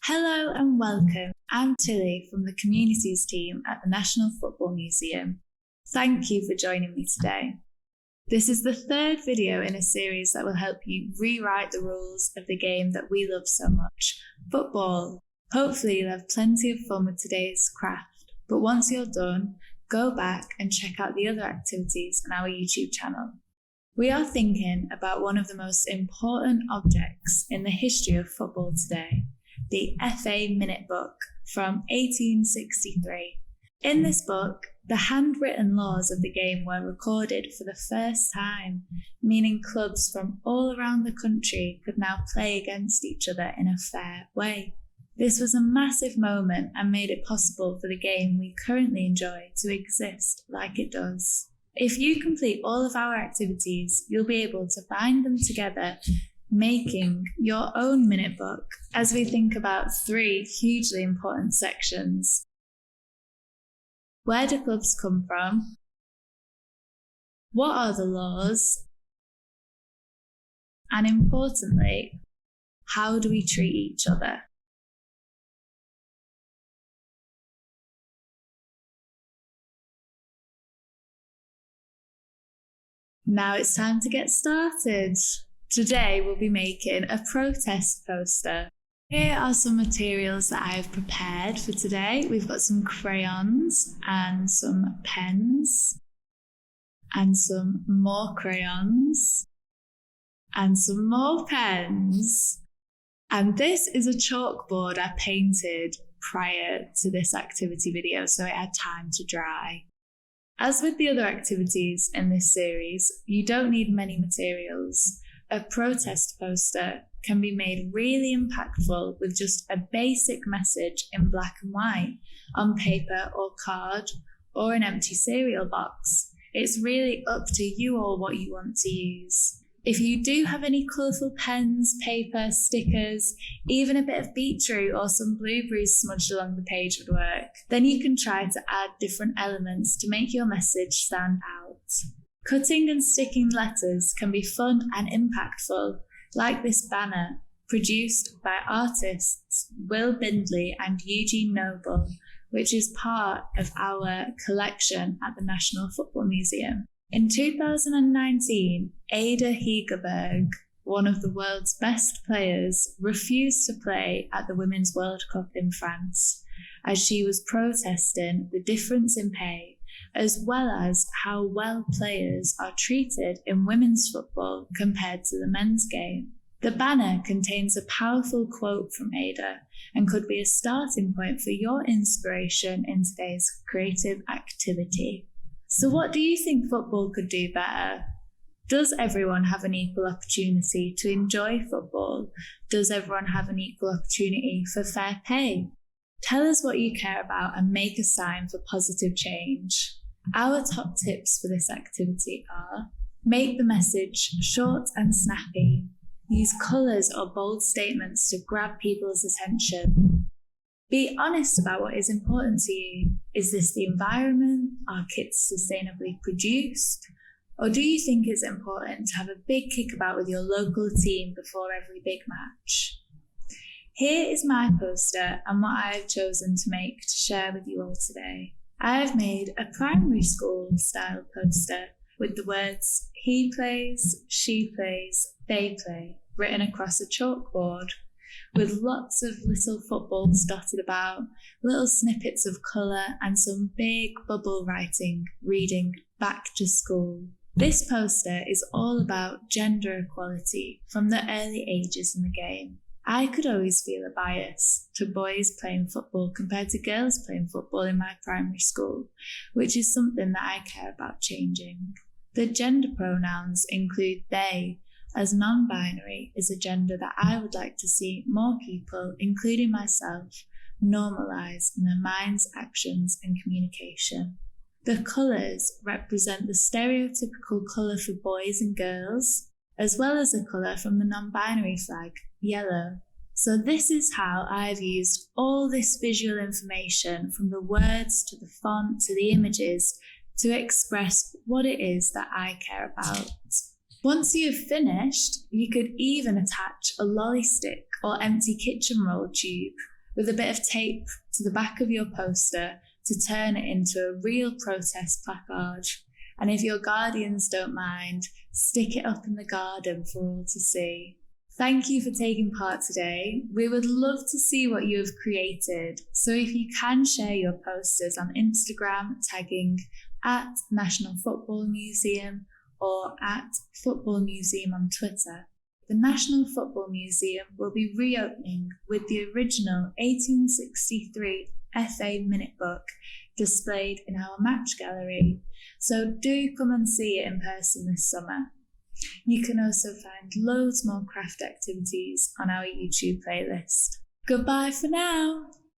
Hello and welcome. I'm Tilly from the Communities team at the National Football Museum. Thank you for joining me today. This is the third video in a series that will help you rewrite the rules of the game that we love so much, football. Hopefully you'll have plenty of fun with today's craft, but once you're done, go back and check out the other activities on our YouTube channel. We are thinking about one of the most important objects in the history of football today, the FA Minute Book from 1863. In this book, the handwritten laws of the game were recorded for the first time, meaning clubs from all around the country could now play against each other in a fair way. This was a massive moment and made it possible for the game we currently enjoy to exist like it does. If you complete all of our activities, you'll be able to bind them together, making your own minute book as we think about three hugely important sections. Where do clubs come from? What are the laws? And importantly, how do we treat each other? Now it's time to get started. Today we'll be making a protest poster. Here are some materials that I have prepared for today. We've got some crayons and some pens and some more crayons and some more pens. And this is a chalkboard I painted prior to this activity video, so it had time to dry. As with the other activities in this series, you don't need many materials. A protest poster can be made really impactful with just a basic message in black and white on paper or card or an empty cereal box. It's really up to you all what you want to use. If you do have any colourful pens, paper, stickers, even a bit of beetroot or some blueberries smudged along the page would work, then you can try to add different elements to make your message stand out. Cutting and sticking letters can be fun and impactful, like this banner, produced by artists Will Bindley and Eugene Noble, which is part of our collection at the National Football Museum. In 2019, Ada Hegerberg, one of the world's best players, refused to play at the Women's World Cup in France, as she was protesting the difference in pay, as well as how well players are treated in women's football compared to the men's game. The banner contains a powerful quote from Ada and could be a starting point for your inspiration in today's creative activity. So what do you think football could do better? Does everyone have an equal opportunity to enjoy football? Does everyone have an equal opportunity for fair pay? Tell us what you care about and make a sign for positive change. Our top tips for this activity are: make the message short and snappy. Use colours or bold statements to grab people's attention. Be honest about what is important to you. Is this the environment? Are kits sustainably produced? Or do you think it's important to have a big kickabout with your local team before every big match? Here is my poster and what I have chosen to make to share with you all today. I have made a primary school style poster with the words "he plays, she plays, they play" written across a chalkboard, with lots of little footballs dotted about, little snippets of colour and some big bubble writing reading "back to school." This poster is all about gender equality from the early ages in the game. I could always feel a bias to boys playing football compared to girls playing football in my primary school, which is something that I care about changing. The gender pronouns include they, as non-binary is a gender that I would like to see more people, including myself, normalise in their minds, actions and communication. The colours represent the stereotypical colour for boys and girls, as well as a colour from the non-binary flag, yellow. So this is how I've used all this visual information, from the words to the font to the images, to express what it is that I care about. Once you've finished, you could even attach a lolly stick or empty kitchen roll tube with a bit of tape to the back of your poster to turn it into a real protest placard. And if your guardians don't mind, stick it up in the garden for all to see. Thank you for taking part today. We would love to see what you have created. So if you can share your posters on Instagram, tagging at National Football Museum or at Football Museum on Twitter. The National Football Museum will be reopening with the original 1863 FA Minute Book displayed in our match gallery. So do come and see it in person this summer. You can also find loads more craft activities on our YouTube playlist. Goodbye for now.